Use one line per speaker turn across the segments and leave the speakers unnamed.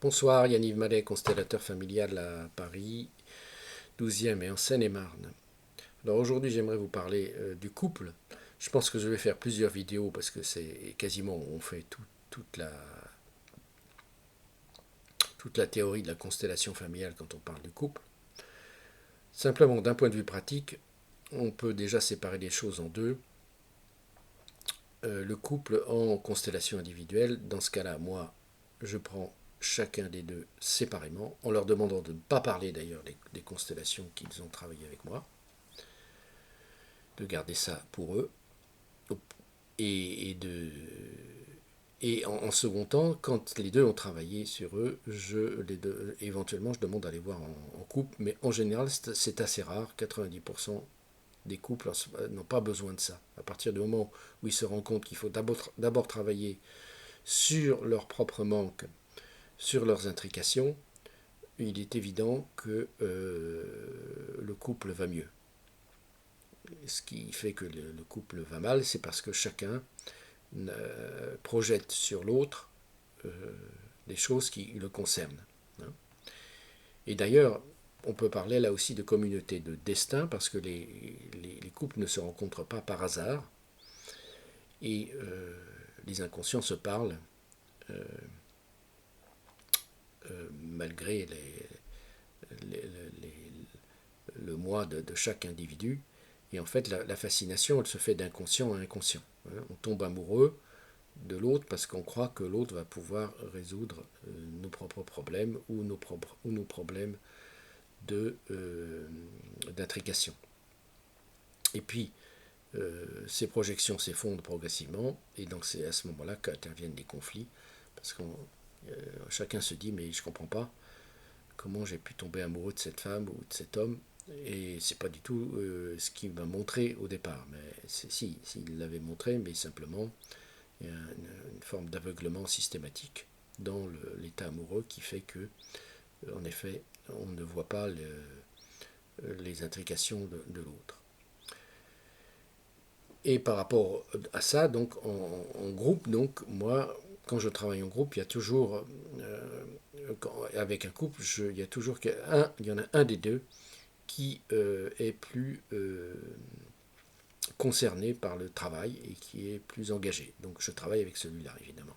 Bonsoir, Yanniv Mallet, constellateur familial à Paris, 12e et en Seine-et-Marne. Alors aujourd'hui, j'aimerais vous parler du couple. Je pense que je vais faire plusieurs vidéos parce que c'est quasiment, on fait toute la théorie de la constellation familiale quand on parle du couple. Simplement, d'un point de vue pratique, on peut déjà séparer les choses en deux. Le couple en constellation individuelle, dans ce cas-là, moi, je prends chacun des deux séparément, en leur demandant de ne pas parler d'ailleurs des constellations qu'ils ont travaillées avec moi, de garder ça pour eux, et, en second temps, quand les deux ont travaillé sur eux, éventuellement je demande d'aller voir en couple, mais en général c'est assez rare, 90% des couples n'ont pas besoin de ça. À partir du moment où ils se rendent compte qu'il faut d'abord travailler sur leurs propres manques, sur leurs intrications, il est évident que le couple va mieux. Ce qui fait que le couple va mal, c'est parce que chacun projette sur l'autre euh, des choses qui le concernent. Et d'ailleurs, on peut parler là aussi de communauté de destin, parce que les couples ne se rencontrent pas par hasard, et les inconscients se parlent malgré le moi de chaque individu. Et en fait, la fascination, elle se fait d'inconscient à inconscient. On tombe amoureux de l'autre parce qu'on croit que l'autre va pouvoir résoudre nos propres problèmes ou nos problèmes d'intrication. Et puis, ces projections s'effondrent progressivement, et donc c'est à ce moment-là qu'interviennent les conflits, parce que chacun se dit, mais je ne comprends pas comment j'ai pu tomber amoureux de cette femme ou de cet homme, et c'est pas du tout ce qu'il m'a montré au départ. Mais s'il l'avait montré, mais simplement, il y a une forme d'aveuglement systématique dans l'état amoureux qui fait que, en effet, on ne voit pas les intrications de l'autre. Et par rapport à ça, donc en groupe, donc moi, quand je travaille en groupe, il y a toujours, avec un couple, il y a toujours il y en a un des deux qui est plus concerné par le travail et qui est plus engagé. Donc je travaille avec celui-là, évidemment.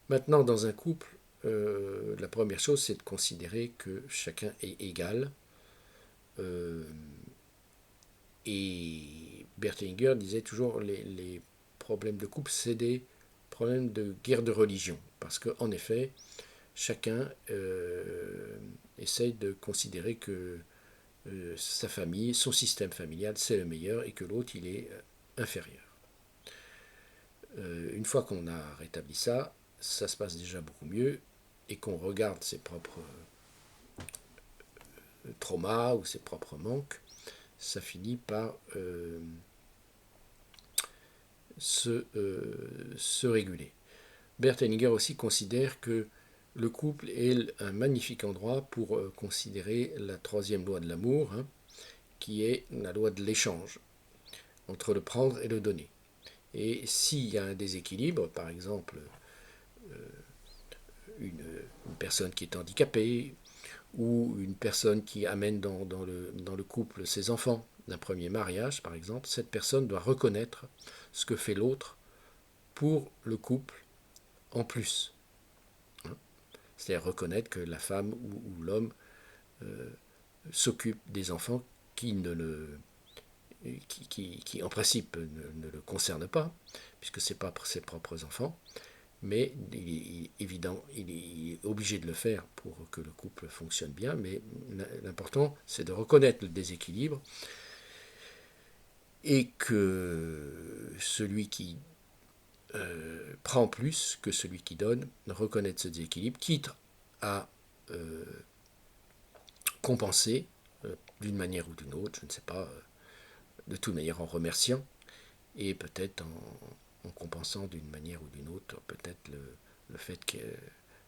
Maintenant, dans un couple, la première chose, c'est de considérer que chacun est égal. Euh, et Berthinger disait toujours les problèmes de couple, c'est des problèmes de guerre de religion. Parce qu'en effet, chacun essaye de considérer que sa famille, son système familial, c'est le meilleur et que l'autre, il est inférieur. Une fois qu'on a rétabli ça, ça se passe déjà beaucoup mieux et qu'on regarde ses propres traumas ou ses propres manques, ça finit par se réguler. Bert Hellinger aussi considère que le couple est un magnifique endroit pour considérer la troisième loi de l'amour, qui est la loi de l'échange entre le prendre et le donner. Et s'il y a un déséquilibre, par exemple une personne qui est handicapée ou une personne qui amène dans le couple ses enfants d'un premier mariage, par exemple, cette personne doit reconnaître ce que fait l'autre pour le couple en plus. C'est-à-dire reconnaître que la femme ou l'homme s'occupe des enfants qui ne le qui en principe ne le concernent pas, puisque ce n'est pas ses propres enfants, mais il est évident, il est obligé de le faire pour que le couple fonctionne bien, mais l'important c'est de reconnaître le déséquilibre et que celui qui prend plus que celui qui donne, reconnaître ce déséquilibre, quitte à compenser d'une manière ou d'une autre, je ne sais pas, de toute manière en remerciant et peut-être en compensant d'une manière ou d'une autre peut-être le fait qu'il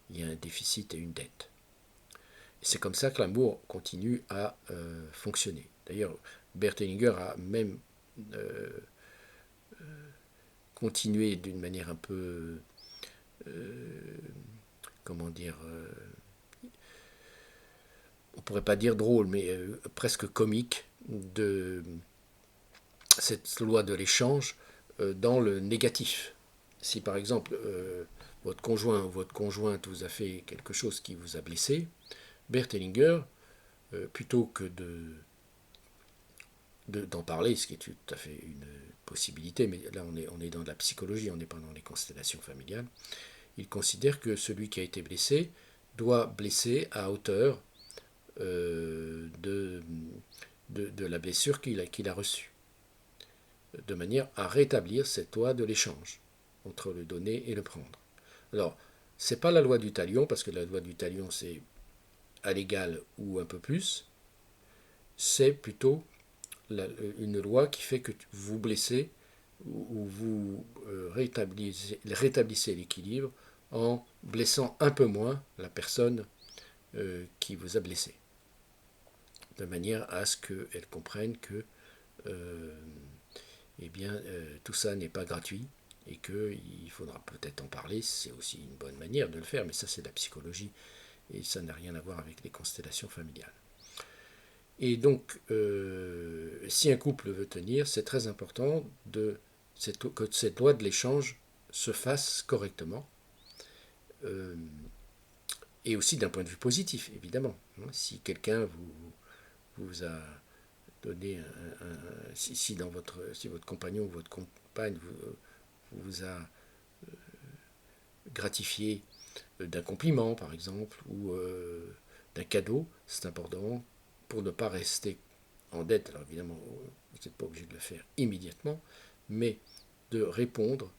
y a un déficit et une dette. Et c'est comme ça que l'amour continue à fonctionner. D'ailleurs, Bert Hellinger a même continué d'une manière un peu comment dire, on pourrait pas dire drôle, mais presque comique de cette loi de l'échange dans le négatif. Si par exemple votre conjoint ou votre conjointe vous a fait quelque chose qui vous a blessé, Bert Hellinger, plutôt que d'en parler, ce qui est tout à fait une possibilité, mais là on est dans la psychologie, on n'est pas dans les constellations familiales, il considère que celui qui a été blessé doit blesser à hauteur de la blessure qu'il a reçue, de manière à rétablir cette loi de l'échange entre le donner et le prendre. Alors, ce n'est pas la loi du talion, parce que la loi du talion, c'est à l'égal ou un peu plus, c'est plutôt une loi qui fait que vous blessez ou vous rétablissez l'équilibre en blessant un peu moins la personne qui vous a blessé, de manière à ce qu'elle comprenne que tout ça n'est pas gratuit et qu'il faudra peut-être en parler. C'est aussi une bonne manière de le faire, mais ça c'est de la psychologie et ça n'a rien à voir avec les constellations familiales. Et donc, si un couple veut tenir, c'est très important que cette loi de l'échange se fasse correctement, et aussi d'un point de vue positif, évidemment. Si quelqu'un vous a donné si votre compagnon ou votre compagne vous a gratifié d'un compliment, par exemple, ou d'un cadeau, c'est important pour ne pas rester en dette. Alors évidemment, vous n'êtes pas obligé de le faire immédiatement, mais de répondre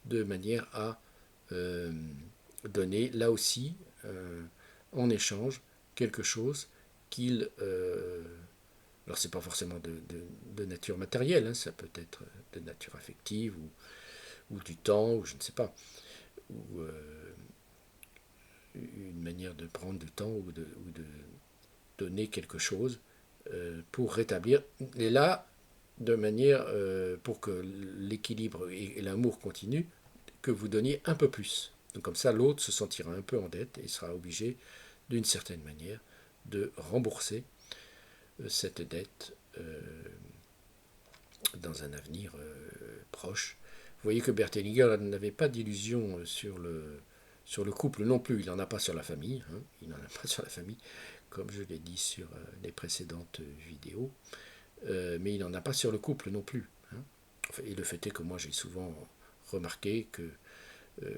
de manière à donner là aussi en échange quelque chose qu'il alors c'est pas forcément de nature matérielle, hein, ça peut être de nature affective ou du temps, ou je ne sais pas, ou une manière de prendre du temps ou de donner quelque chose pour rétablir. Et là, de manière pour que l'équilibre et l'amour continuent, que vous donniez un peu plus. Donc comme ça, l'autre se sentira un peu en dette et sera obligé, d'une certaine manière, de rembourser cette dette dans un avenir proche. Vous voyez que Bert Hellinger n'avait pas d'illusion sur le couple non plus. Il n'en a pas sur la famille. Hein. Il n'en a pas sur la famille, comme je l'ai dit sur les précédentes vidéos. Mais il n'en a pas sur le couple non plus. Hein. Enfin, et le fait est que moi j'ai souvent remarqué que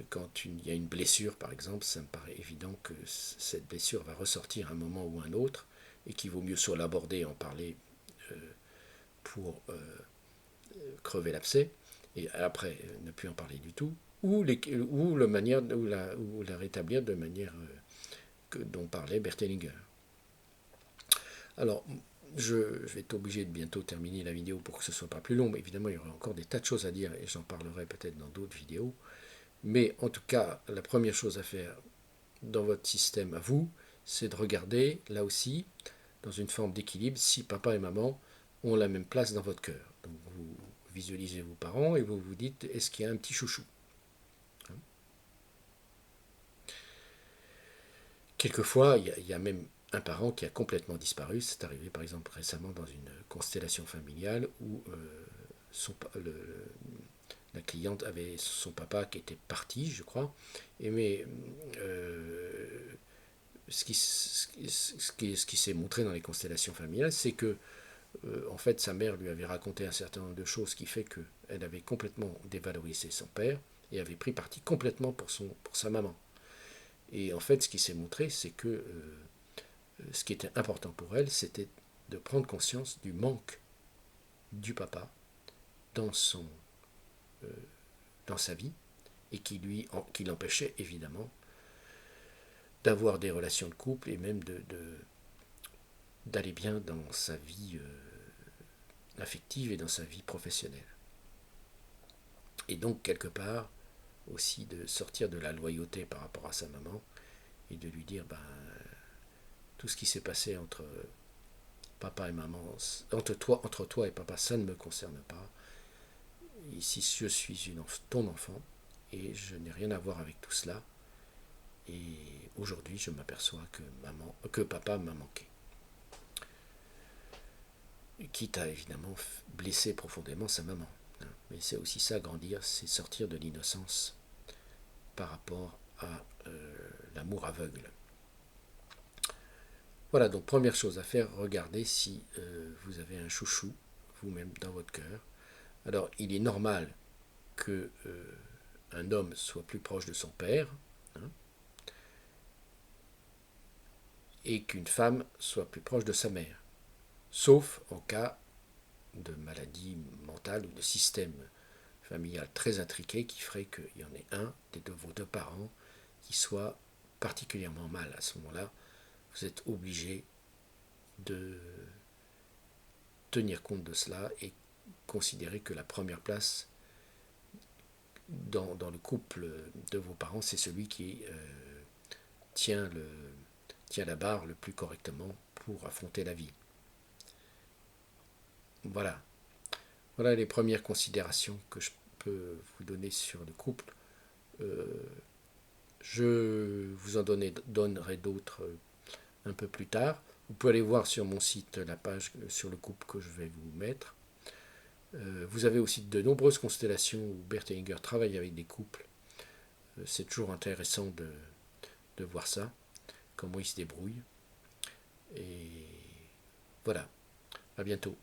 quand il y a une blessure, par exemple, ça me paraît évident que cette blessure va ressortir à un moment ou un autre et qu'il vaut mieux soit l'aborder, en parler pour crever l'abcès, et après ne plus en parler du tout, ou la rétablir de manière dont parlait Bert Hellinger. Alors, je vais être obligé de bientôt terminer la vidéo pour que ce ne soit pas plus long, mais évidemment il y aura encore des tas de choses à dire et j'en parlerai peut-être dans d'autres vidéos. Mais en tout cas, la première chose à faire dans votre système à vous, c'est de regarder, là aussi, dans une forme d'équilibre, si papa et maman ont la même place dans votre cœur. Donc vous visualisez vos parents et vous vous dites, est-ce qu'il y a un petit chouchou? Quelquefois, il y a même un parent qui a complètement disparu. C'est arrivé par exemple récemment dans une constellation familiale où la cliente avait son papa qui était parti, je crois, mais ce qui s'est montré dans les constellations familiales, c'est que en fait, sa mère lui avait raconté un certain nombre de choses qui fait qu'elle avait complètement dévalorisé son père et avait pris parti complètement pour sa maman. Et en fait, ce qui s'est montré, c'est que ce qui était important pour elle, c'était de prendre conscience du manque du papa dans sa vie et qui l'empêchait évidemment d'avoir des relations de couple et même d'aller bien dans sa vie affective et dans sa vie professionnelle. Et donc, quelque part, aussi de sortir de la loyauté par rapport à sa maman et de lui dire, tout ce qui s'est passé entre papa et maman, entre toi et papa, ça ne me concerne pas. Ici, je suis ton enfant et je n'ai rien à voir avec tout cela. Et aujourd'hui, je m'aperçois que papa m'a manqué. Quitte à évidemment blesser profondément sa maman. Mais c'est aussi ça, grandir, c'est sortir de l'innocence par rapport à l'amour aveugle. Voilà, donc première chose à faire, regardez si vous avez un chouchou, vous-même, dans votre cœur. Alors, il est normal que un homme soit plus proche de son père, hein, et qu'une femme soit plus proche de sa mère, sauf en cas de maladie mentale ou de système familial très intriqué qui ferait qu'il y en ait un de vos deux parents qui soit particulièrement mal. À ce moment-là, vous êtes obligé de tenir compte de cela et considérer que la première place dans le couple de vos parents, c'est celui qui tient la barre le plus correctement pour affronter la vie. Voilà. Voilà les premières considérations que je peux vous donner sur le couple. Je vous en donnerai d'autres un peu plus tard. Vous pouvez aller voir sur mon site la page sur le couple que je vais vous mettre. Vous avez aussi de nombreuses constellations où Bert Hellinger travaille avec des couples. C'est toujours intéressant de voir ça, comment ils se débrouillent. Et voilà, à bientôt.